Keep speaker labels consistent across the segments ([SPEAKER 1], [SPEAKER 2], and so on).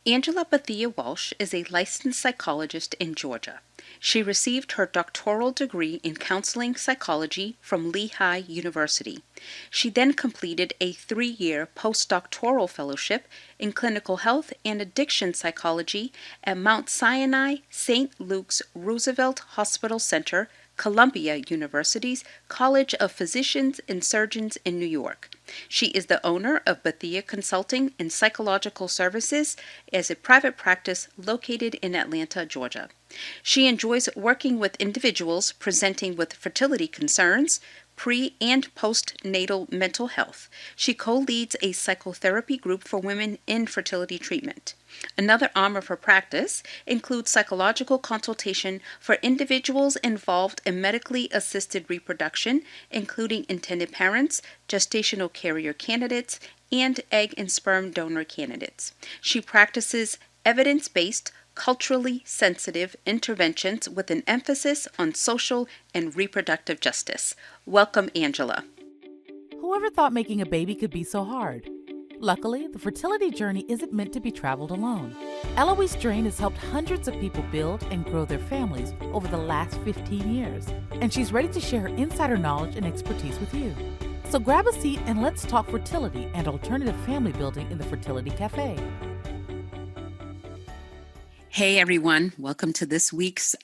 [SPEAKER 1] Angela Bethia Walsh is a licensed psychologist in Georgia. She received her doctoral degree in counseling psychology from Lehigh University. She then completed a 3-year postdoctoral fellowship in clinical health and addiction psychology at Mount Sinai St. Luke's Roosevelt Hospital Center, Columbia University's College of Physicians and Surgeons in New York. She is the owner of Bethia Consulting and Psychological Services as a private practice located in Atlanta, Georgia. She enjoys working with individuals presenting with fertility concerns, pre and postnatal mental health. She co-leads a psychotherapy group for women in fertility treatment. Another arm of her practice includes psychological consultation for individuals involved in medically assisted reproduction, including intended parents, gestational carrier candidates, and egg and sperm donor candidates. She practices evidence-based, culturally sensitive interventions with an emphasis on social and reproductive justice. Welcome, Angela.
[SPEAKER 2] Whoever thought making a baby could be so hard? Luckily, the fertility journey isn't meant to be traveled alone. Eloise Drain has helped hundreds of people build and grow their families over the last 15 years, and she's ready to share her insider knowledge and expertise with you. So grab a seat and let's talk fertility and alternative family building in the Fertility Cafe.
[SPEAKER 1] Hey everyone, welcome to this week's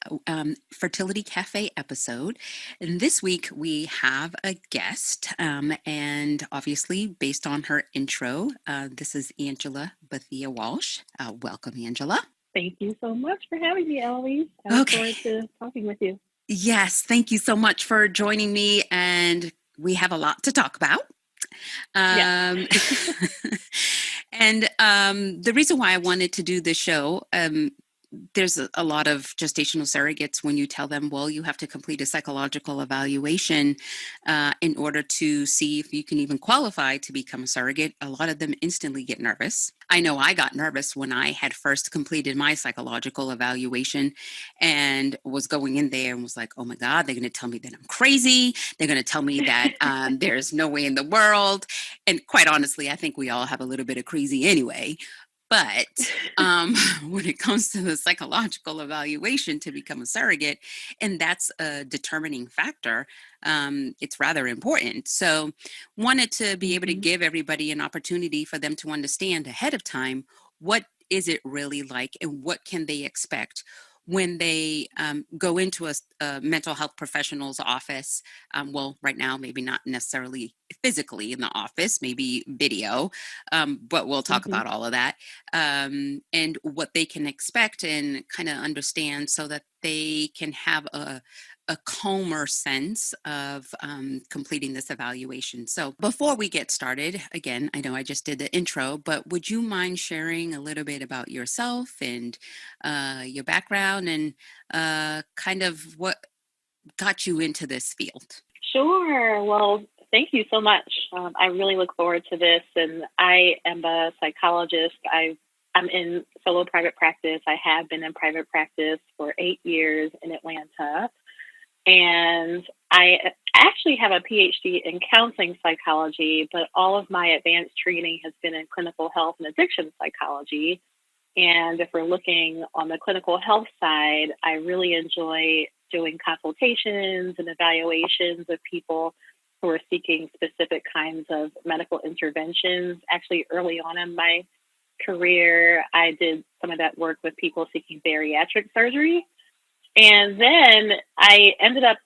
[SPEAKER 1] Fertility Cafe episode. And this week we have a guest, and obviously based on her intro, this is Angela Bethia Walsh. Welcome, Angela.
[SPEAKER 3] Thank you so much for having me, Eloise. I look forward to talking with you.
[SPEAKER 1] Yes, thank you so much for joining me, and we have a lot to talk about. And the reason why I wanted to do this show, there's a lot of gestational surrogates when you tell them, well, you have to complete a psychological evaluation in order to see if you can even qualify to become a surrogate. A lot of them instantly get nervous. I know I got nervous when I had first completed my psychological evaluation and was going in there and was like, oh my God, they're going to tell me that I'm crazy. They're going to tell me that there's no way in the world. And quite honestly, I think we all have a little bit of crazy anyway. But when it comes to the psychological evaluation to become a surrogate, and that's a determining factor, it's rather important. So wanted to be able to give everybody an opportunity for them to understand ahead of time, what is it really like and what can they expect when they go into a mental health professional's office. Well, right now, maybe not necessarily physically in the office, maybe video, but we'll talk about all of that, and what they can expect and kind of understand so that they can have a calmer sense of completing this evaluation. So before we get started, again, I know I just did the intro, but would you mind sharing a little bit about yourself and your background and kind of what got you into this field?
[SPEAKER 3] Sure. Well, thank you so much. I really look forward to this. And I am a psychologist. I'm in solo private practice. I have been in private practice for 8 years in Atlanta. And I actually have a PhD in counseling psychology, but all of my advanced training has been in clinical health and addiction psychology. And if we're looking on the clinical health side, I really enjoy doing consultations and evaluations of people who are seeking specific kinds of medical interventions. Actually, early on in my career, I did some of that work with people seeking bariatric surgery. And then I ended up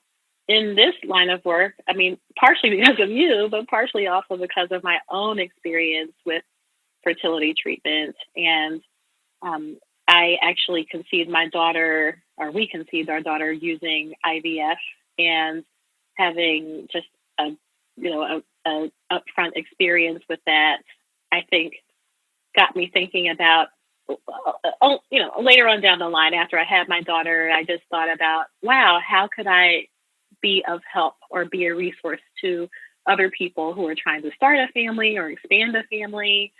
[SPEAKER 3] in this line of work, I mean, partially because of you, but partially also because of my own experience with fertility treatment. And I actually conceived my daughter, or we conceived our daughter using IVF, and having just a upfront experience with that, I think got me thinking about, later on down the line, after I had my daughter, I just thought about, wow, how could I be of help or be a resource to other people who are trying to start a family or expand a family?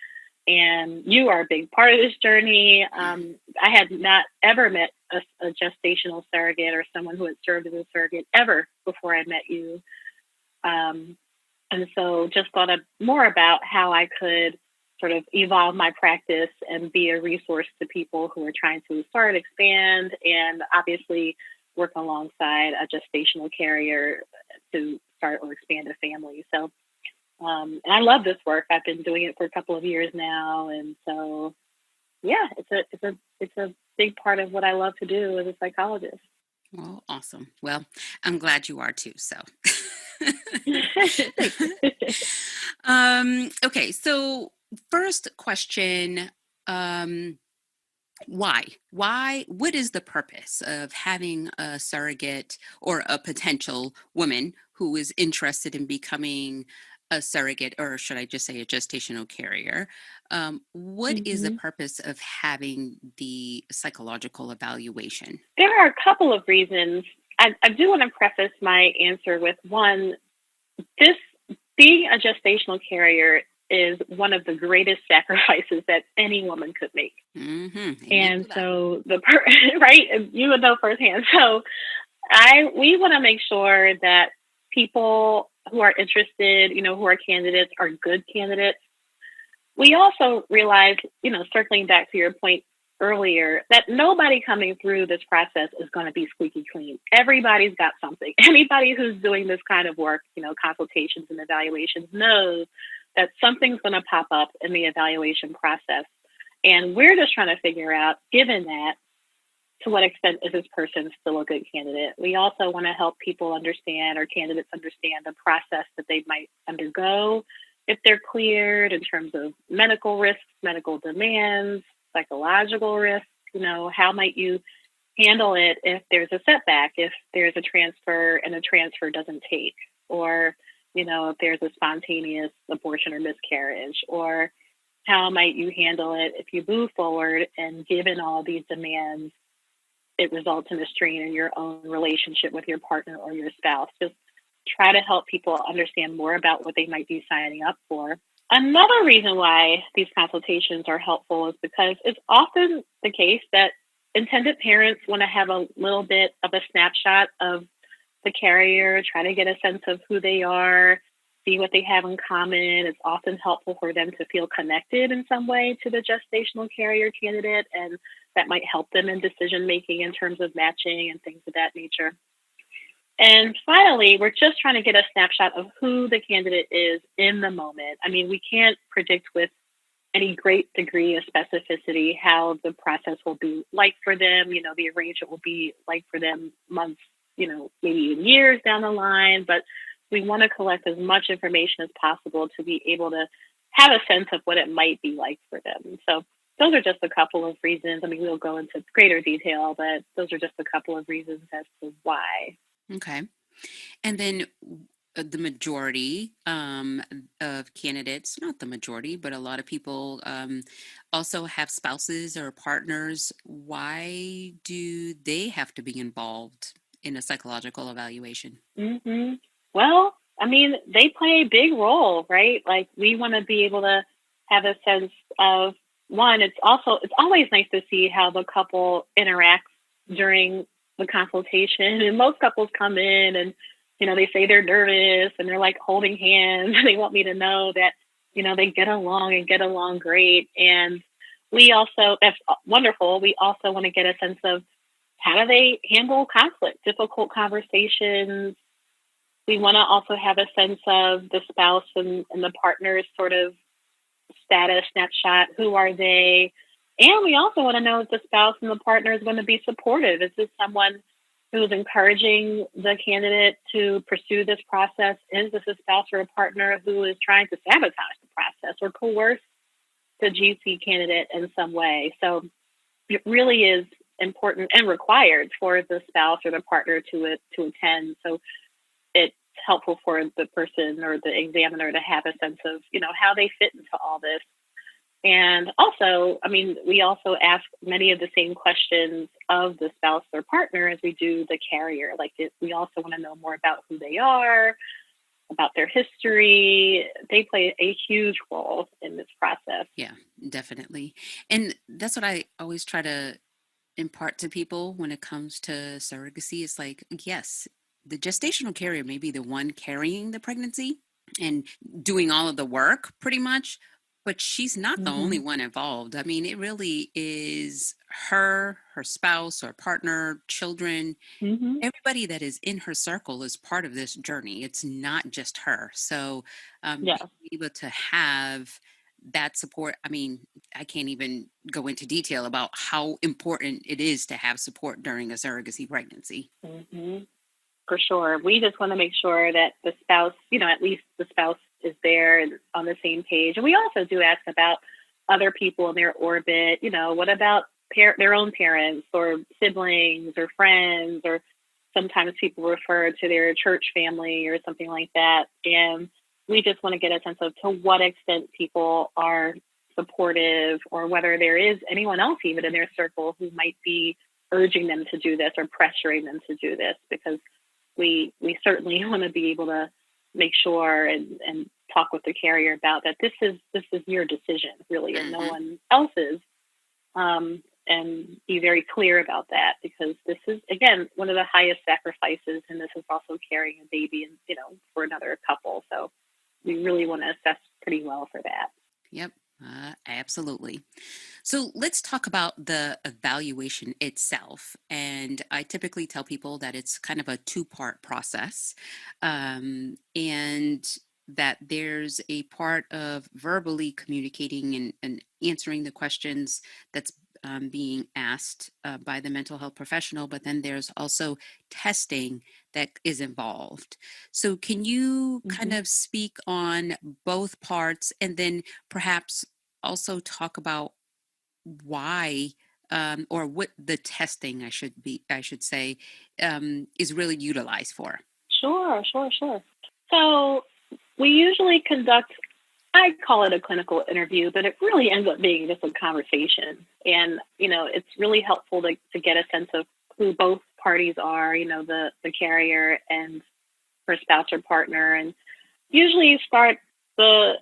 [SPEAKER 3] And you are a big part of this journey. I had not ever met a gestational surrogate or someone who had served as a surrogate ever before I met you. And so just thought more about how I could sort of evolve my practice and be a resource to people who are trying to start, expand, and obviously work alongside a gestational carrier to start or expand a family. So, and I love this work. I've been doing it for a couple of years now, and so yeah, it's a big part of what I love to do as a psychologist.
[SPEAKER 1] Well, awesome. Well, I'm glad you are too. So, okay. So, first question, um, why? Why? What is the purpose of having a surrogate or a potential woman who is interested in becoming a surrogate, or should I just say a gestational carrier? What is the
[SPEAKER 3] Mhm.
[SPEAKER 1] purpose of having the psychological evaluation?
[SPEAKER 3] There are a couple of reasons. I do want to preface my answer with one, this being a gestational carrier is one of the greatest sacrifices that any woman could make.
[SPEAKER 1] Amen
[SPEAKER 3] And
[SPEAKER 1] to that.
[SPEAKER 3] so right, you would know firsthand. So we want to make sure that people who are interested, who are candidates are good candidates. We also realize, circling back to your point earlier, that nobody coming through this process is going to be squeaky clean. Everybody's got something. Anybody who's doing this kind of work, consultations and evaluations, knows that something's going to pop up in the evaluation process. And we're just trying to figure out, given that, to what extent is this person still a good candidate? We also want to help people understand, or candidates understand, the process that they might undergo if they're cleared, in terms of medical risks, medical demands, psychological risks. How might you handle it if there's a setback, if there's a transfer and a transfer doesn't take, or, if there's a spontaneous abortion or miscarriage, or how might you handle it if you move forward and, given all these demands, it results in a strain in your own relationship with your partner or your spouse. Just try to help people understand more about what they might be signing up for. Another reason why these consultations are helpful is because it's often the case that intended parents want to have a little bit of a snapshot of the carrier, try to get a sense of who they are, see what they have in common. It's often helpful for them to feel connected in some way to the gestational carrier candidate, and that might help them in decision making in terms of matching and things of that nature. And finally, we're just trying to get a snapshot of who the candidate is in the moment. I mean, we can't predict with any great degree of specificity how the process will be like for them, the arrangement will be like for them months, maybe even years down the line. But we want to collect as much information as possible to be able to have a sense of what it might be like for them. So those are just a couple of reasons. I mean, we'll go into greater detail, but those are just a couple of reasons as to why.
[SPEAKER 1] Okay. And then the majority of candidates, not the majority, but a lot of people also have spouses or partners. Why do they have to be involved in a psychological evaluation?
[SPEAKER 3] Mm-hmm. Well, I mean, they play a big role, right? Like, we want to be able to have a sense of, one, it's always nice to see how the couple interacts during the consultation. And most couples come in and, they say they're nervous and they're like holding hands. They want me to know that, they get along and get along great. And that's wonderful. We also want to get a sense of, how do they handle conflict, difficult conversations. We want to also have a sense of the spouse and the partner's sort of status snapshot. Who are they? And we also want to know if the spouse and the partner is going to be supportive. Is this someone who's encouraging the candidate to pursue this process? Is this a spouse or a partner who is trying to sabotage the process or coerce the GC candidate in some way? So it really is important and required for the spouse or the partner to attend. So it's helpful for the person or the examiner to have a sense of, how they fit into all this. And also, I mean, we also ask many of the same questions of the spouse or partner as we do the carrier. Like, we also want to know more about who they are, about their history. They play a huge role in this process.
[SPEAKER 1] Yeah, definitely. And that's what I always try to impart to people when it comes to surrogacy. It's like, yes, the gestational carrier may be the one carrying the pregnancy and doing all of the work pretty much, But she's not the only
[SPEAKER 3] Mm-hmm.
[SPEAKER 1] one involved. I mean, it really is her, her spouse or partner, children,
[SPEAKER 3] Mm-hmm.
[SPEAKER 1] everybody that is in her circle is part of this journey. It's not just her. So
[SPEAKER 3] Yes.
[SPEAKER 1] being able to have that support, I mean, I can't even go into detail about how important it is to have support during a surrogacy pregnancy.
[SPEAKER 3] Mm-hmm. For sure. We just want to make sure that the spouse, at least the spouse is there and on the same page. And we also do ask about other people in their orbit. What about their own parents or siblings or friends, or sometimes people refer to their church family or something like that. And we just want to get a sense of to what extent people are supportive, or whether there is anyone else even in their circle who might be urging them to do this or pressuring them to do this, because we certainly want to be able to make sure and talk with the carrier about that this is your decision, really, and no
[SPEAKER 1] Hmm.
[SPEAKER 3] one else's, and be very clear about that, because this is, again, one of the highest sacrifices, and this is also carrying a baby, and for another couple. So we really want to assess pretty well for that.
[SPEAKER 1] Yep, absolutely. So let's talk about the evaluation itself. And I typically tell people that it's kind of a two-part process, and that there's a part of verbally communicating and answering the questions that's being asked by the mental health professional, but then there's also testing that is involved. So, can you kind
[SPEAKER 3] Mm-hmm.
[SPEAKER 1] of speak on both parts, and then perhaps also talk about why, or what the testing I should say, is really utilized for?
[SPEAKER 3] Sure, sure, sure. So we usually conduct, I call it a clinical interview, but it really ends up being just a conversation. And, it's really helpful to get a sense of who both parties are, the carrier and her spouse or partner. And usually you start the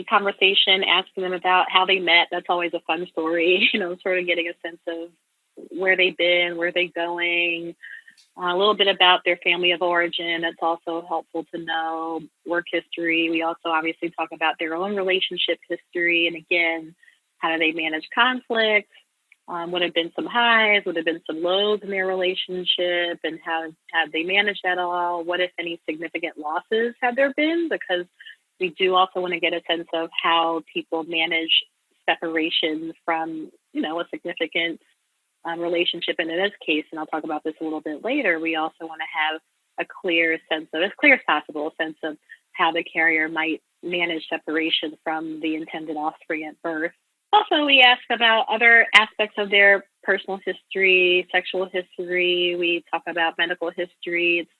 [SPEAKER 3] conversation asking them about how they met. That's always a fun story, sort of getting a sense of where they've been, where they're going, a little bit about their family of origin. That's also helpful to know. Work history. We also obviously talk about their own relationship history. And again, how do they manage conflict? Would have been some highs, would have been some lows in their relationship, and how have they managed that all? What, if any, significant losses have there been? Because we do also want to get a sense of how people manage separation from, a significant relationship. And in this case, and I'll talk about this a little bit later, we also want to have a clear sense of, as clear as possible, a sense of how the carrier might manage separation from the intended offspring at birth. Also, we ask about other aspects of their personal history, sexual history. We talk about medical history. It's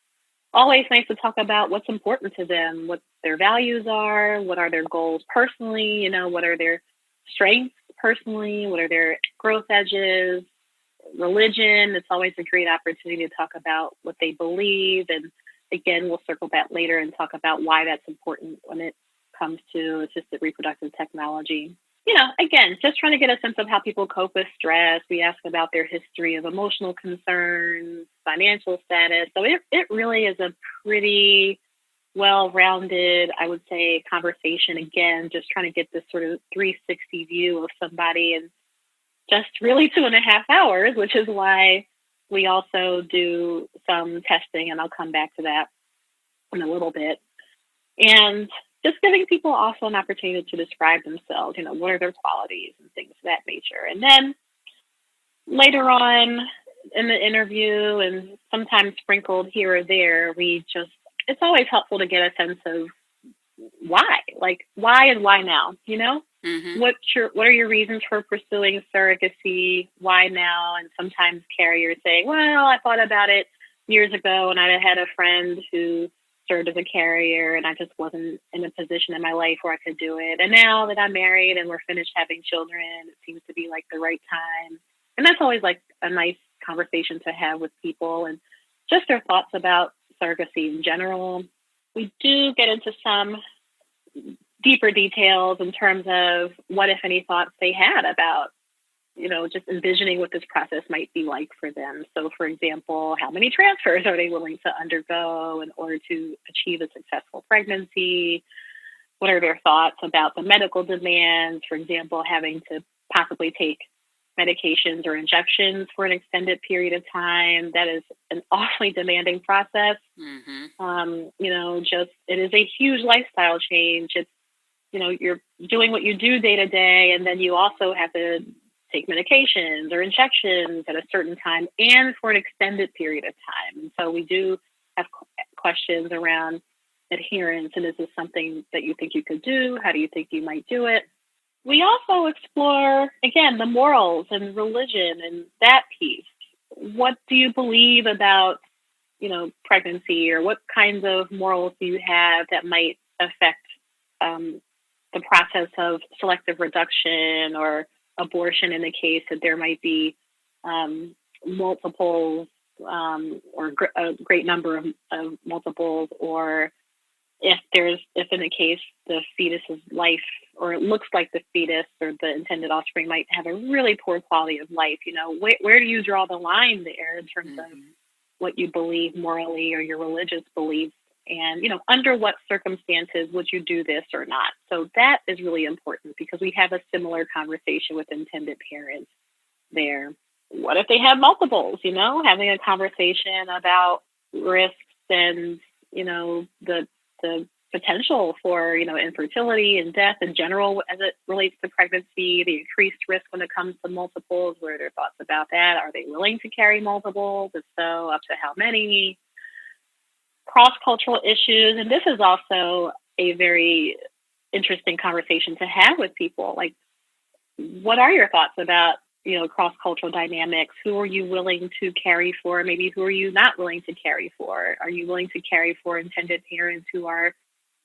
[SPEAKER 3] always nice to talk about what's important to them, what their values are, what are their goals personally, what are their strengths personally, what are their growth edges, religion. It's always a great opportunity to talk about what they believe. And again, we'll circle back later and talk about why that's important when it comes to assisted reproductive technology. Again, just trying to get a sense of how people cope with stress. We ask about their history of emotional concerns, financial status. So it really is a pretty well-rounded, I would say, conversation. Again, just trying to get this sort of 360 view of somebody in just really 2.5 hours, which is why we also do some testing, and I'll come back to that in a little bit. And just giving people also an opportunity to describe themselves, what are their qualities and things of that nature. And then later on in the interview, and sometimes sprinkled here or there, it's always helpful to get a sense of why, like why and why now,
[SPEAKER 1] Hmm.
[SPEAKER 3] what are your reasons for pursuing surrogacy? Why now? And sometimes carriers say, well, I thought about it years ago, and I had a friend who served as a carrier, and I just wasn't in a position in my life where I could do it. And now that I'm married and we're finished having children, it seems to be like the right time. And that's always like a nice conversation to have with people, and just their thoughts about surrogacy in general. We do get into some deeper details in terms of what, if any, thoughts they had about, just envisioning what this process might be like for them. So, for example, how many transfers are they willing to undergo in order to achieve a successful pregnancy? what are their thoughts about the medical demands, for example, having to possibly take medications or injections for an extended period of time. That is an awfully demanding process. Just it is a huge lifestyle change. It's, you're doing what you do day to day, and then you also have to take medications or injections at a certain time and for an extended period of time. And so we do have questions around adherence, and is this something that you think you could do? How do you think you might do it? We also explore, again, the morals and religion and that piece. What do you believe about, pregnancy, or what kinds of morals do you have that might affect the process of selective reduction or abortion in the case that there might be multiples or a great number of multiples, or if in the case the fetus's life, or it looks like the fetus or the intended offspring might have a really poor quality of life, where do you draw the line there in terms of what you believe morally or your religious beliefs? And, under what circumstances would you do this or not? So that is really important, because we have a similar conversation with intended parents there. What if they have multiples, having a conversation about risks and, the potential for, infertility and death in general as it relates to pregnancy, the increased risk when it comes to multiples. What are their thoughts about that? Are they willing to carry multiples? If so, up to how many? Cross-cultural issues. And this is also a very interesting conversation to have with people. Like, what are your thoughts about, cross-cultural dynamics? Who are you willing to carry for? Maybe who are you not willing to carry for? Are you willing to carry for intended parents who are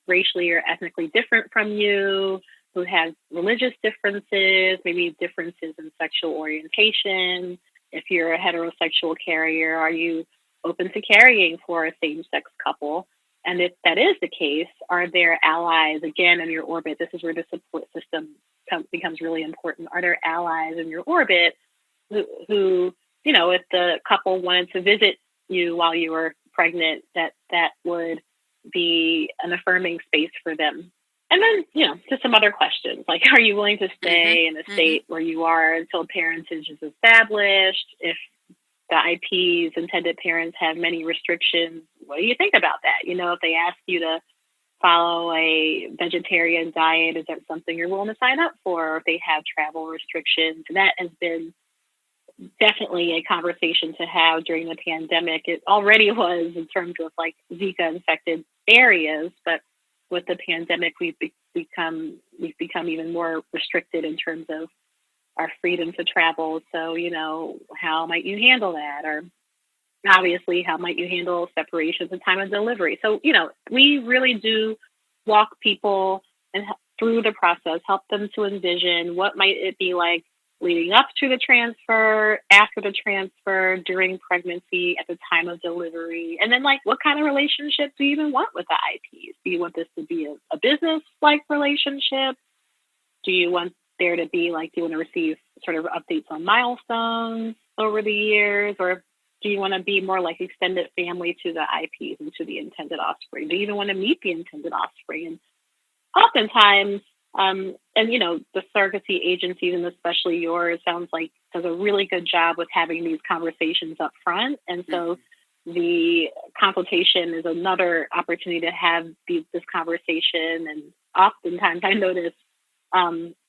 [SPEAKER 3] racially or ethnically different from you, who have religious differences, maybe differences in sexual orientation? If you're a heterosexual carrier, are you open to carrying for a same-sex couple? And if that is the case, are there allies, again, in your orbit? This is where the support system becomes really important. Are there allies in your orbit who, if the couple wanted to visit you while you were pregnant, that would be an affirming space for them? And then, just some other questions, like, are you willing to stay in a state where you are until parentage is established? If the IP's intended parents have many restrictions, what do you think about that? If they ask you to follow a vegetarian diet, is that something you're willing to sign up for? Or if they have travel restrictions, and that has been definitely a conversation to have during the pandemic. It already was in terms of like Zika infected areas, but with the pandemic, we've become even more restricted in terms of our freedom to travel. So, how might you handle that? Or obviously, how might you handle separation at the time of delivery? So, we really do walk people and through the process, help them to envision what might it be like leading up to the transfer, after the transfer, during pregnancy, at the time of delivery. And then, what kind of relationship do you even want with the IPs? Do you want this to be a business-like relationship? Do you want there to be, do you want to receive sort of updates on milestones over the years? Or do you want to be more like extended family to the IPs and to the intended offspring? Do you even want to meet the intended offspring? And oftentimes, the surrogacy agencies, and especially yours, sounds like does a really good job with having these conversations up front. And so the consultation is another opportunity to have this conversation. And oftentimes I notice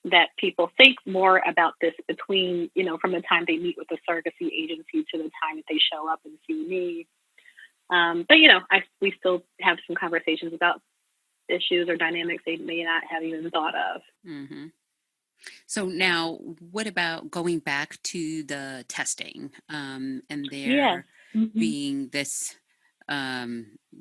[SPEAKER 3] that people think more about this between, from the time they meet with the surrogacy agency to the time that they show up and see me. But we still have some conversations about issues or dynamics they may not have even thought of.
[SPEAKER 1] So now, what about going back to the testing and there being this,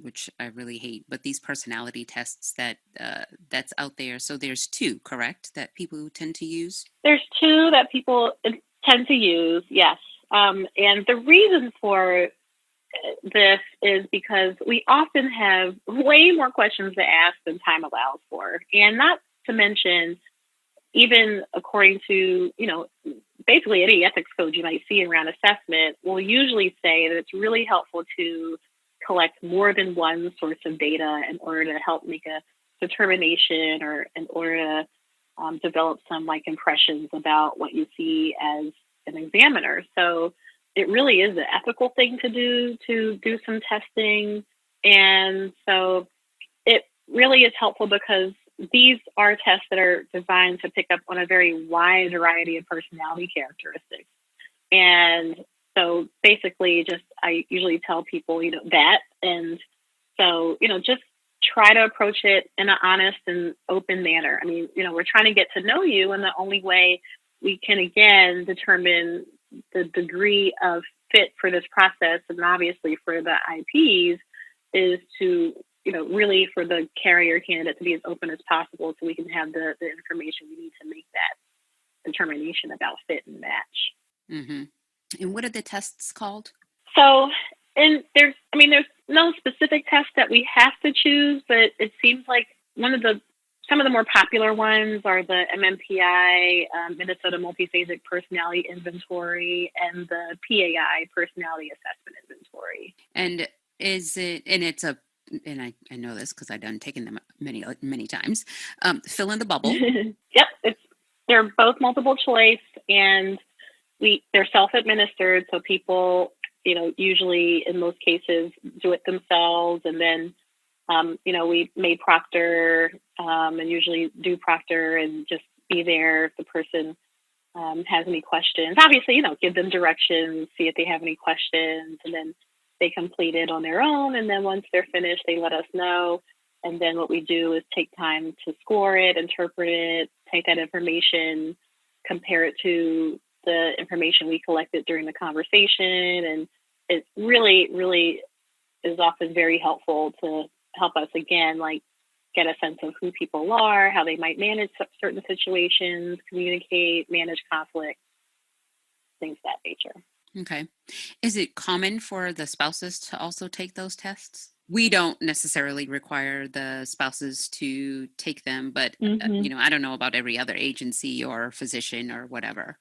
[SPEAKER 1] which I really hate, but these personality tests that's out there. So there's two, correct, that people tend to use? There's
[SPEAKER 3] two that people tend to use, yes. And the reason for this is because we often have way more questions to ask than time allows for. And not to mention, even according to, basically any ethics code you might see around assessment will usually say that it's really helpful to collect more than one source of data in order to help make a determination or in order to develop some like impressions about what you see as an examiner. So it really is an ethical thing to do some testing. And so it really is helpful because these are tests that are designed to pick up on a very wide variety of personality characteristics. And so basically I usually tell people, that. And so, just try to approach it in an honest and open manner. I mean, we're trying to get to know you, and the only way we can, again, determine the degree of fit for this process, and obviously for the IPs, is to, really for the carrier candidate to be as open as possible so we can have the information we need to make that determination about fit and match.
[SPEAKER 1] Mm-hmm. And what are the tests called?
[SPEAKER 3] So, and there's no specific test that we have to choose, but it seems like some of the more popular ones are the MMPI, Minnesota Multiphasic Personality Inventory, and the PAI Personality Assessment Inventory.
[SPEAKER 1] And I know this because I've done taken them many times. Fill in the bubble.
[SPEAKER 3] Yep, they're both multiple choice, and they're self-administered, so people, usually in most cases do it themselves, and then, we may proctor, and usually do proctor and just be there if the person has any questions. Obviously, give them directions, see if they have any questions, and then they complete it on their own. And then once they're finished, they let us know. And then what we do is take time to score it, interpret it, take that information, compare it to the information we collected during the conversation. And it really, really is often very helpful to help us, again, like get a sense of who people are, how they might manage certain situations, communicate, manage conflict, things of that nature.
[SPEAKER 1] Okay. Is it common for the spouses to also take those tests? We don't necessarily require the spouses to take them, but, I don't know about every other agency or physician or whatever.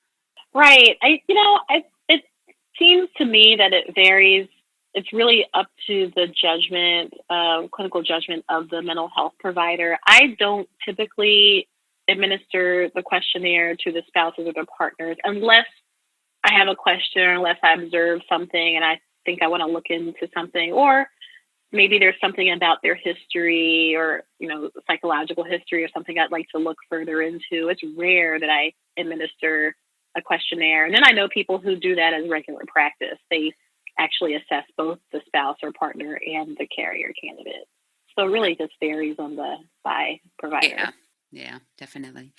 [SPEAKER 3] Right. It seems to me that it varies. It's really up to the judgment, clinical judgment of the mental health provider. I don't typically administer the questionnaire to the spouses or the partners unless I have a question or unless I observe something and I think I want to look into something, or maybe there's something about their history or, psychological history or something I'd like to look further into. It's rare that I administer a questionnaire. And then I know people who do that as regular practice. They actually assess both the spouse or partner and the carrier candidate. So it really just varies by provider.
[SPEAKER 1] Yeah, definitely.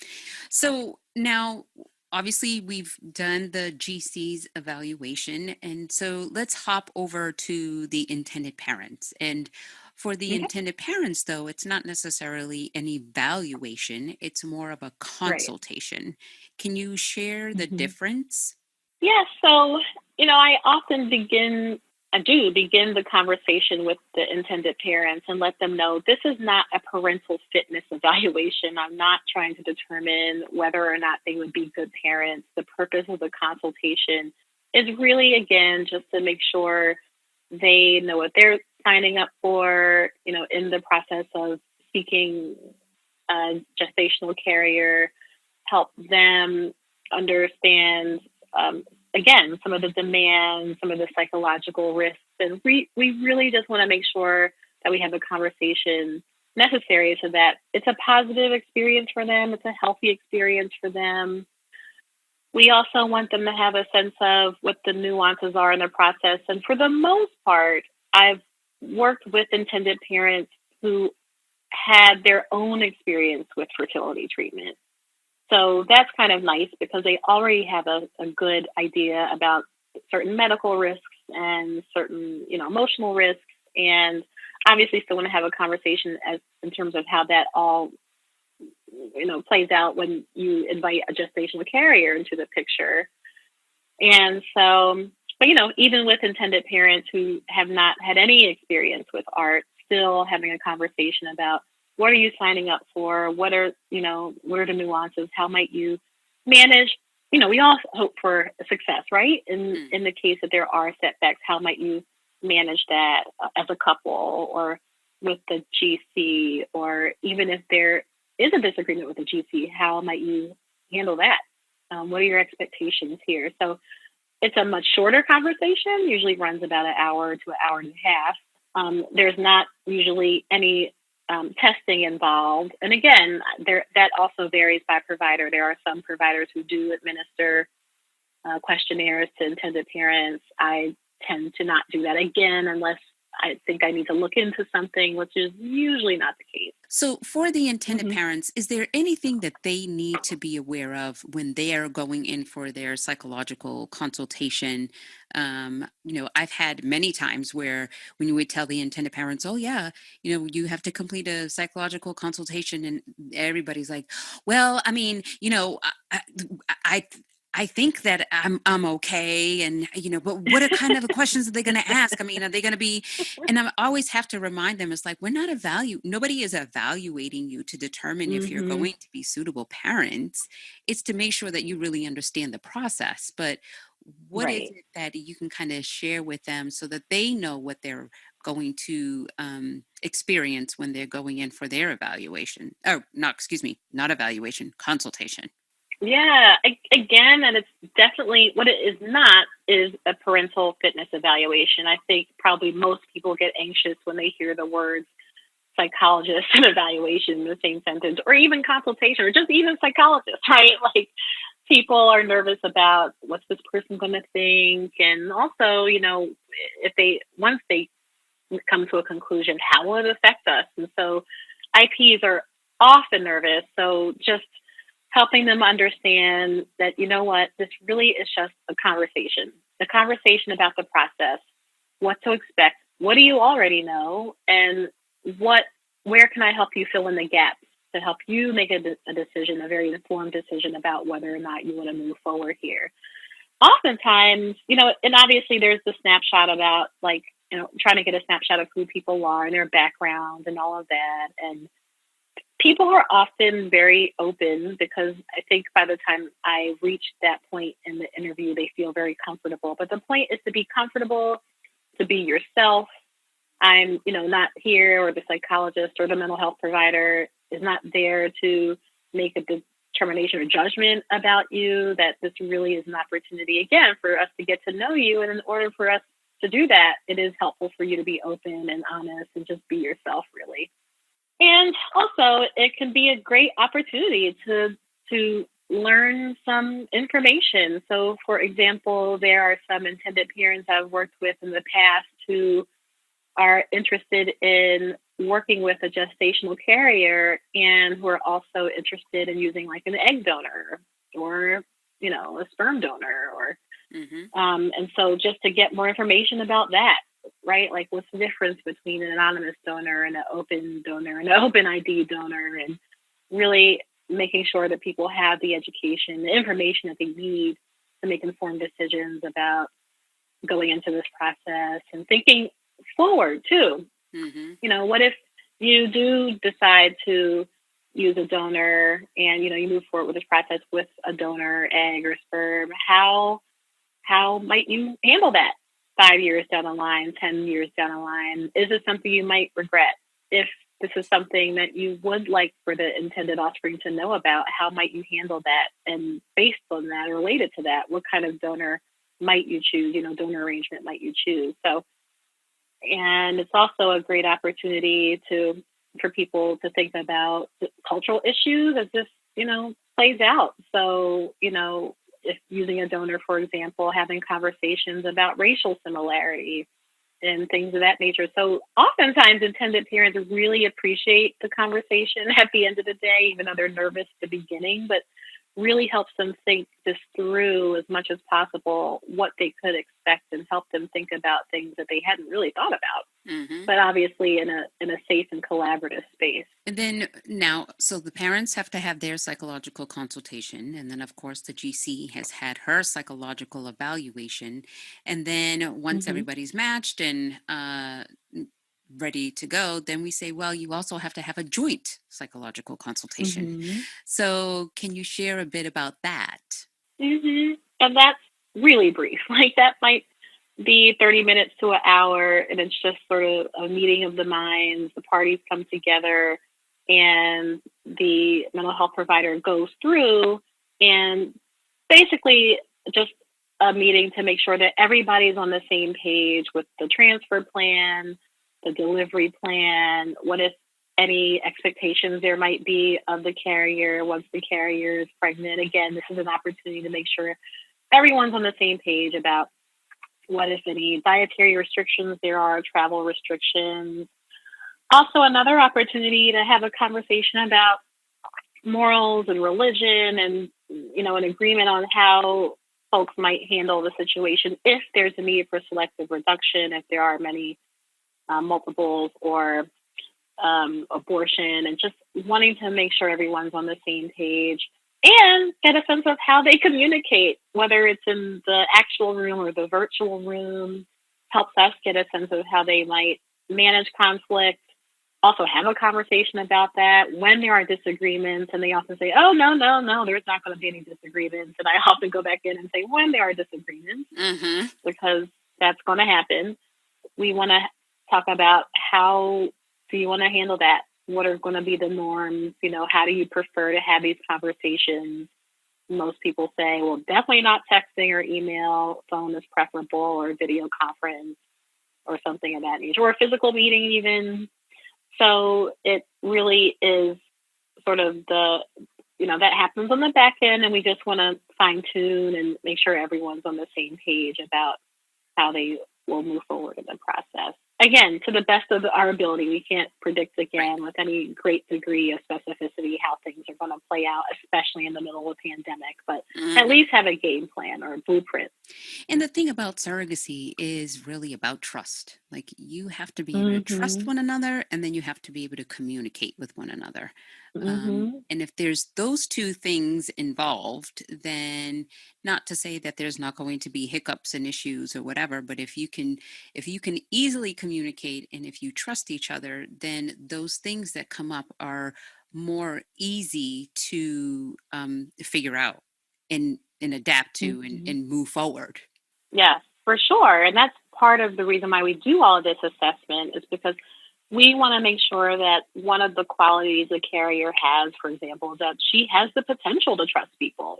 [SPEAKER 1] So now, obviously, we've done the GC's evaluation, and so let's hop over to the intended parents. And for the intended parents, though, it's not necessarily an evaluation, it's more of a consultation. Right. Can you share the difference?
[SPEAKER 3] Yeah, so, I often begin the conversation with the intended parents and let them know this is not a parental fitness evaluation. I'm not trying to determine whether or not they would be good parents. The purpose of the consultation is really, again, just to make sure they know what they're signing up for, in the process of seeking a gestational carrier, help them understand, again, some of the demands, some of the psychological risks. And we really just want to make sure that we have a conversation necessary so that it's a positive experience for them. It's a healthy experience for them. We also want them to have a sense of what the nuances are in the process. And for the most part, I've worked with intended parents who had their own experience with fertility treatment. So that's kind of nice because they already have a good idea about certain medical risks and certain, emotional risks. And obviously still want to have a conversation in terms of how that all, plays out when you invite a gestational carrier into the picture. And so, but, even with intended parents who have not had any experience with ART, still having a conversation about what are you signing up for? What are the nuances? How might you manage? We all hope for success, right? In the case that there are setbacks, how might you manage that as a couple? Or, with the GC, or even if there is a disagreement with the GC, how might you handle that? What are your expectations here? So it's a much shorter conversation, usually runs about an hour to an hour and a half. There's not usually any testing involved. And again, that also varies by provider. There are some providers who do administer questionnaires to intended parents. I tend to not do that, again, unless I think I need to look into something, which is usually not the case.
[SPEAKER 1] So for the intended
[SPEAKER 3] Mhm.
[SPEAKER 1] parents, is there anything that they need to be aware of when they are going in for their psychological consultation? I've had many times where when you would tell the intended parents, oh yeah, you have to complete a psychological consultation, and everybody's like, well, I mean, I I think that I'm okay, and but what are kind of the questions are they going to ask? I mean, are they going to be? And I always have to remind them, it's like, we're not nobody is evaluating you to determine if you're
[SPEAKER 3] Mhm.
[SPEAKER 1] going to be suitable parents. It's to make sure that you really understand the process. But what is
[SPEAKER 3] Right.
[SPEAKER 1] it that you can kind of share with them so that they know what they're going to experience when they're going in for their evaluation? Oh, not, excuse me, not evaluation, consultation.
[SPEAKER 3] Yeah, again, and it's definitely what it is not is a parental fitness evaluation. I think probably most people get anxious when they hear the words psychologist and evaluation in the same sentence, or even consultation, or just even psychologist, right? Like, people are nervous about what's this person going to think, and also, if once they come to a conclusion, how will it affect us? And so, IPs are often nervous. So just helping them understand that, what, this really is just a conversation about the process, what to expect, what do you already know, and where can I help you fill in the gaps to help you make a decision, a very informed decision about whether or not you want to move forward here. Oftentimes, and obviously there's the snapshot about, like, trying to get a snapshot of who people are and their background and all of that. And people are often very open, because I think by the time I reach that point in the interview, they feel very comfortable. But the point is to be comfortable, to be yourself. I'm, not here, or the psychologist or the mental health provider is not there to make a determination or judgment about you. That this really is an opportunity, again, for us to get to know you. And in order for us to do that, it is helpful for you to be open and honest and just be yourself, really. And also, it can be a great opportunity to learn some information. So, for example, there are some intended parents I've worked with in the past who are interested in working with a gestational carrier, and who are also interested in using, like, an egg donor, or a sperm donor, or
[SPEAKER 1] Hmm.
[SPEAKER 3] and so just to get more information about that, right? Like, what's the difference between an anonymous donor and an open donor and an open ID donor, and really making sure that people have the education, the information that they need to make informed decisions about going into this process, and thinking forward too.
[SPEAKER 1] Hmm.
[SPEAKER 3] What if you do decide to use a donor, and you move forward with this process with a donor egg or sperm? How might you handle that 5 years down the line, 10 years down the line? Is this something you might regret? If this is something that you would like for the intended offspring to know about, how might you handle that? And based on that, or related to that, what kind of donor might you choose? Donor arrangement might you choose? So, and it's also a great opportunity for people to think about cultural issues as this, plays out. So, if using a donor, for example, having conversations about racial similarity and things of that nature. So oftentimes intended parents really appreciate the conversation at the end of the day, even though they're nervous at the beginning, but really helps them think this through as much as possible, what they could expect, and help them think about things that they hadn't really thought about,
[SPEAKER 1] Hmm.
[SPEAKER 3] but obviously in a safe and collaborative space.
[SPEAKER 1] And then now, so the parents have to have their psychological consultation. And then, of course, the GC has had her psychological evaluation. And then once
[SPEAKER 3] Hmm.
[SPEAKER 1] everybody's matched and ready to go, then we say, well, you also have to have a joint psychological consultation.
[SPEAKER 3] Hmm.
[SPEAKER 1] So, can you share a bit about that?
[SPEAKER 3] Hmm. And that's really brief. Like, that might be 30 minutes to an hour, and it's just sort of a meeting of the minds. The parties come together, and the mental health provider goes through and basically just a meeting to make sure that everybody's on the same page with the transfer plan, the delivery plan, what if any expectations there might be of the carrier once the carrier is pregnant. Again, this is an opportunity to make sure everyone's on the same page about what if any dietary restrictions there are, travel restrictions. Also, another opportunity to have a conversation about morals and religion and, an agreement on how folks might handle the situation if there's a need for selective reduction, if there are many multiples or abortion, and just wanting to make sure everyone's on the same page and get a sense of how they communicate, whether it's in the actual room or the virtual room, helps us get a sense of how they might manage conflict. Also have a conversation about that when there are disagreements, and they often say, oh, no, there's not going to be any disagreements. And I often go back in and say, when there are disagreements, because that's going to happen, we want to talk about how do you want to handle that? What are going to be the norms? How do you prefer to have these conversations? Most people say, well, definitely not texting or email. Phone is preferable, or video conference or something of that nature, or a physical meeting even. So it really is sort of that happens on the back end, and we just want to fine tune and make sure everyone's on the same page about how they will move forward in the process. Again, to the best of our ability, we can't predict again with any great degree of specificity how things are going to play out, especially in the middle of a pandemic, but at least have a game plan or a blueprint.
[SPEAKER 1] And the thing about surrogacy is really about trust. Like, you have to be able to trust one another, and then you have to be able to communicate with one another. And if there's those two things involved, then not to say that there's not going to be hiccups and issues or whatever, but if you can easily communicate and if you trust each other, then those things that come up are more easy to figure out and adapt to and move forward.
[SPEAKER 3] Yes, for sure. And that's part of the reason why we do all of this assessment, is because we want to make sure that one of the qualities a carrier has, for example, is that she has the potential to trust people.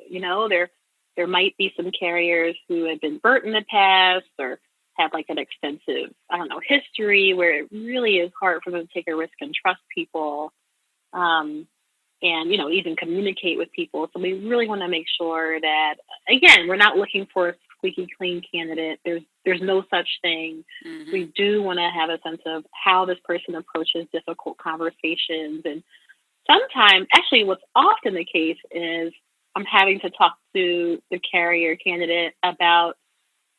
[SPEAKER 3] There might be some carriers who have been burnt in the past or have like an extensive, history where it really is hard for them to take a risk and trust people. And, even communicate with people. So we really want to make sure that, again, we're not looking for a squeaky clean candidate. There's no such thing. We do want to have a sense of how this person approaches difficult conversations. And sometimes, actually, what's often the case is I'm having to talk to the carrier candidate about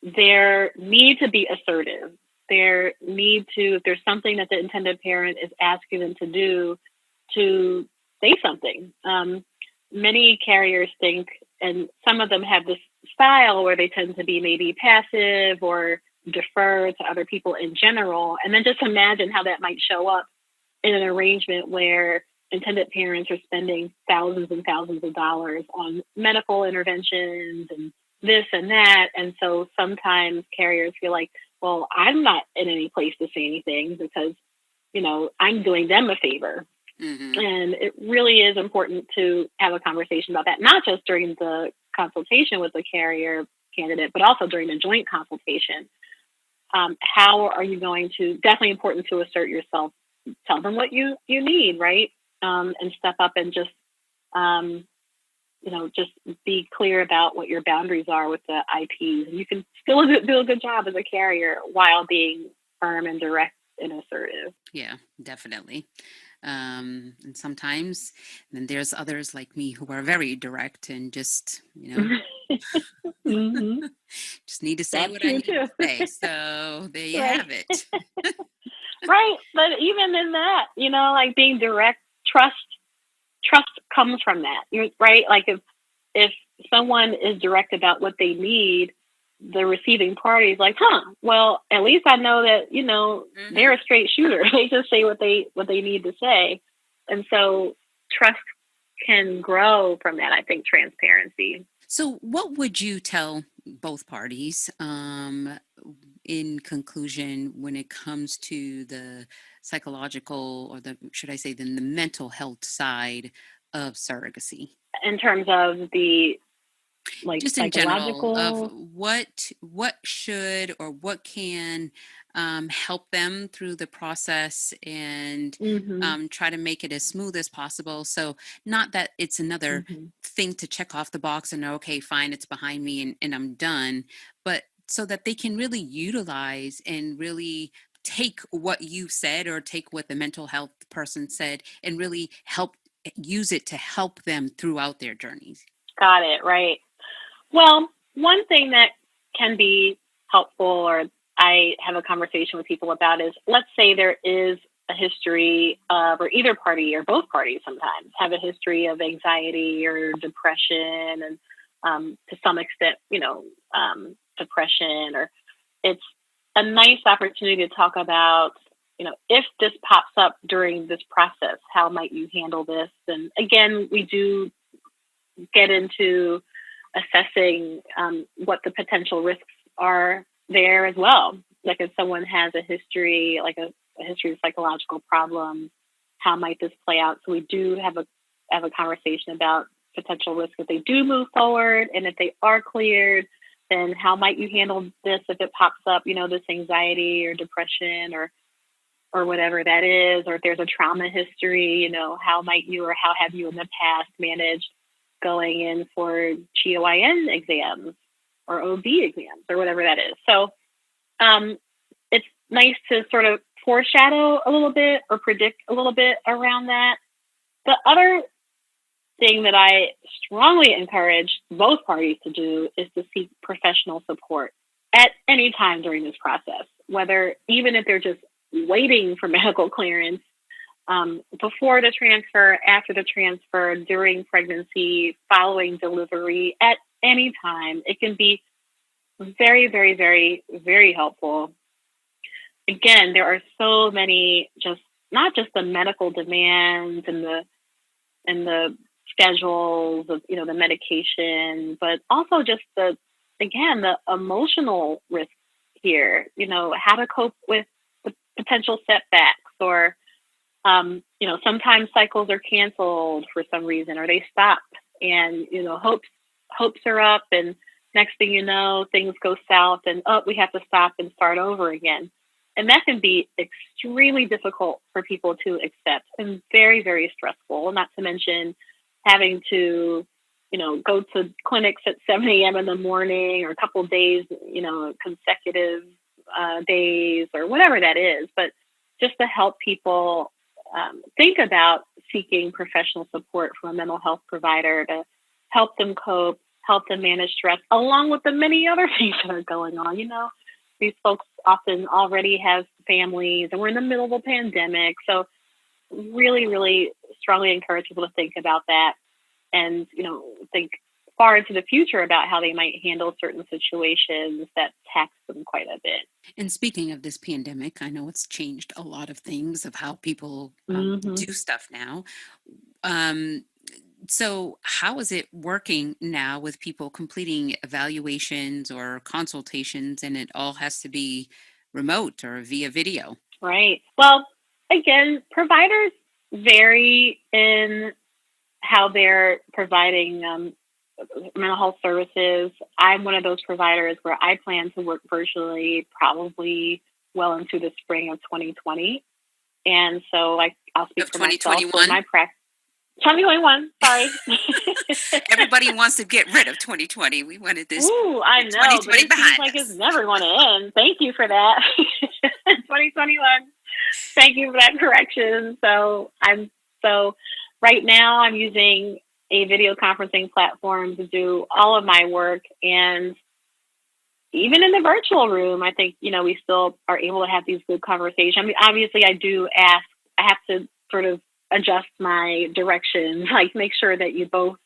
[SPEAKER 3] their need to be assertive, their need to, if there's something that the intended parent is asking them to do, to say something. Many carriers think, and some of them have this style where they tend to be maybe passive or defer to other people in general. And then just imagine how that might show up in an arrangement where intended parents are spending thousands and thousands of dollars on medical interventions and this and that. And so sometimes carriers feel like, well, I'm not in any place to say anything because, I'm doing them a favor. And it really is important to have a conversation about that, not just during the consultation with the carrier candidate, but also during the joint consultation. How are you going to, definitely important to assert yourself, tell them what you need, right? And step up and just, just be clear about what your boundaries are with the IPs. And you can still do a good job as a carrier while being firm and direct and assertive.
[SPEAKER 1] Yeah, definitely. And sometimes then there's others like me who are very direct and just, just need to say
[SPEAKER 3] That's
[SPEAKER 1] what I
[SPEAKER 3] true
[SPEAKER 1] need
[SPEAKER 3] too.
[SPEAKER 1] to say. So there you
[SPEAKER 3] Right.
[SPEAKER 1] have it.
[SPEAKER 3] Right. But even in that, like being direct, trust comes from that. Right. Like if someone is direct about what they need, the receiving party is like, well, at least I know that, they're a straight shooter. They just say what they need to say. And so trust can grow from that, I think, transparency.
[SPEAKER 1] So what would you tell both parties in conclusion, when it comes to the psychological, or should I say, the mental health side of surrogacy?
[SPEAKER 3] In terms of the
[SPEAKER 1] Just in general, of
[SPEAKER 3] psychological.
[SPEAKER 1] what should or what can help them through the process, and
[SPEAKER 3] Hmm.
[SPEAKER 1] try to make it as smooth as possible. So not that it's another
[SPEAKER 3] Hmm.
[SPEAKER 1] thing to check off the box and, okay, fine, it's behind me and I'm done, but so that they can really utilize and really take what you said, or take what the mental health person said, and really help use it to help them throughout their journeys.
[SPEAKER 3] Got it. Right. Well, one thing that can be helpful, or I have a conversation with people about, is, let's say there is a history of, or either party or both parties sometimes have a history of anxiety or depression, and to some extent, depression, or it's a nice opportunity to talk about, if this pops up during this process, how might you handle this? And again, we do get into assessing what the potential risks are there as well. Like if someone has a history, like a history of psychological problems, how might this play out? So we do have a conversation about potential risks if they do move forward, and if they are cleared, then how might you handle this if it pops up? This anxiety or depression or whatever that is, or if there's a trauma history, how might you, or how have you in the past managed going in for GYN exams or OB exams or whatever that is. So it's nice to sort of foreshadow a little bit or predict a little bit around that. The other thing that I strongly encourage both parties to do is to seek professional support at any time during this process, whether even if they're just waiting for medical clearance, before the transfer, after the transfer, during pregnancy, following delivery, at any time. It can be very, very, very, very helpful. Again, there are so many, just not just the medical demands and the schedules of the medication, but also just the emotional risk here. How to cope with the potential setbacks, or sometimes cycles are canceled for some reason, or they stop, and hopes are up, and next thing you know, things go south, and we have to stop and start over again. And that can be extremely difficult for people to accept, and very, very stressful. Not to mention having to, go to clinics at 7 a.m. in the morning, or a couple of days, consecutive days, or whatever that is. But just to help people think about seeking professional support from a mental health provider to help them cope, help them manage stress, along with the many other things that are going on. These folks often already have families, and we're in the middle of a pandemic. So really, really strongly encourage people to think about that, and, think far into the future about how they might handle certain situations that tax them quite a bit.
[SPEAKER 1] And speaking of this pandemic, I know it's changed a lot of things of how people
[SPEAKER 3] Hmm.
[SPEAKER 1] do stuff now. Um, so, how is it working now with people completing evaluations or consultations, and it all has to be remote or via video?
[SPEAKER 3] Right. Well, again, providers vary in how they're providing mental health services. I'm one of those providers where I plan to work virtually probably well into the spring of 2020. And so I'll speak
[SPEAKER 1] Of
[SPEAKER 3] for myself. For
[SPEAKER 1] 2021?
[SPEAKER 3] my practice, 2021, sorry.
[SPEAKER 1] Everybody wants to get rid of 2020. We wanted this
[SPEAKER 3] Ooh, I know, but
[SPEAKER 1] 2020
[SPEAKER 3] it seems
[SPEAKER 1] behind
[SPEAKER 3] like it's
[SPEAKER 1] us.
[SPEAKER 3] never going to end. Thank you for that. 2021. Thank you for that correction. So right now I'm using a video conferencing platform to do all of my work, and even in the virtual room, I think we still are able to have these good conversations. I mean, obviously, I do ask. I have to sort of adjust my direction, like make sure that you both,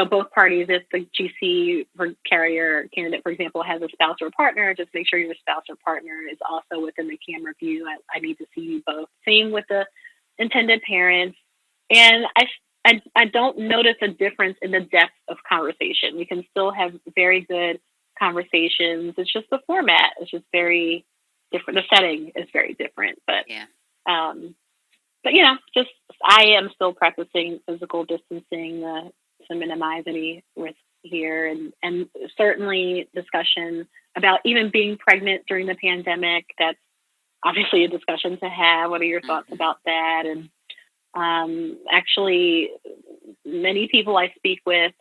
[SPEAKER 3] both parties. If the GC or carrier candidate, for example, has a spouse or partner, just make sure your spouse or partner is also within the camera view. I need to see you both. Same with the intended parents, and I don't notice a difference in the depth of conversation. We can still have very good conversations. It's just the format is just very different. The setting is very different, but
[SPEAKER 1] Yeah.
[SPEAKER 3] but just I am still practicing physical distancing to minimize any risk here, and certainly discussion about even being pregnant during the pandemic. That's obviously a discussion to have. What are your thoughts about that? And actually, many people I speak with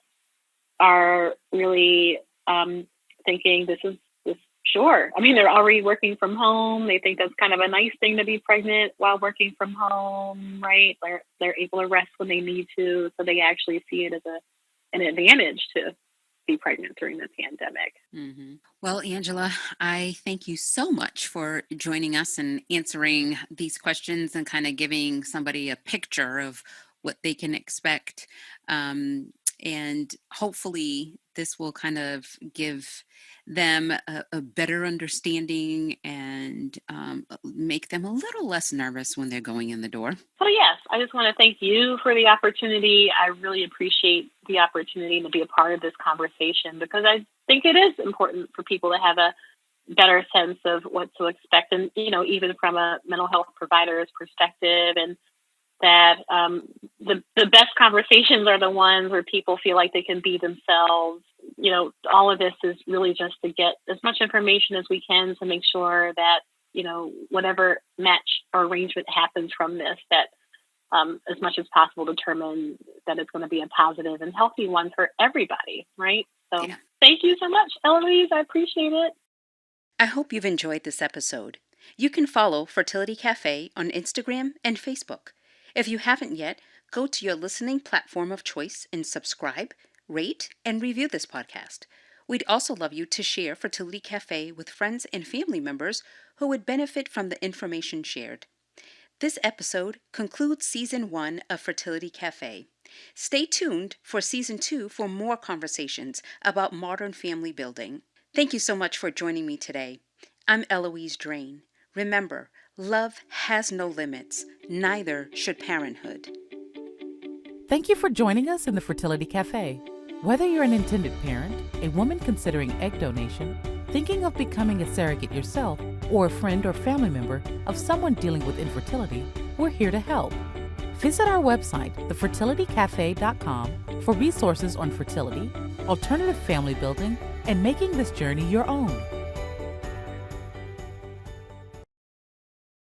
[SPEAKER 3] are really thinking this is sure. I mean, they're already working from home. They think that's kind of a nice thing to be pregnant while working from home, right? They're able to rest when they need to, so they actually see it as an advantage to be pregnant during the pandemic.
[SPEAKER 1] Mm-hmm. Well, Angela, I thank you so much for joining us and answering these questions and kind of giving somebody a picture of what they can expect. And hopefully this will kind of give them a better understanding and make them a little less nervous when they're going in the door.
[SPEAKER 3] So yes, I just want to thank you for the opportunity. I really appreciate the opportunity to be a part of this conversation, because I think it is important for people to have a better sense of what to expect, and even from a mental health provider's perspective, and that the best conversations are the ones where people feel like they can be themselves. All of this is really just to get as much information as we can to make sure that, whatever match or arrangement happens from this, that as much as possible determine that it's going to be a positive and healthy one for everybody, right? So Thank you so much, Eloise. I appreciate it.
[SPEAKER 1] I hope you've enjoyed this episode. You can follow Fertility Cafe on Instagram and Facebook. If you haven't yet, go to your listening platform of choice and subscribe, rate, and review this podcast. We'd also love you to share Fertility Cafe with friends and family members who would benefit from the information shared. This episode concludes Season 1 of Fertility Cafe. Stay tuned for Season 2 for more conversations about modern family building. Thank you so much for joining me today. I'm Eloise Drain. Remember, love has no limits, neither should parenthood.
[SPEAKER 2] Thank you for joining us in the Fertility Cafe. Whether you're an intended parent, a woman considering egg donation, thinking of becoming a surrogate yourself, or a friend or family member of someone dealing with infertility, we're here to help. Visit our website, thefertilitycafe.com, for resources on fertility, alternative family building, and making this journey your own.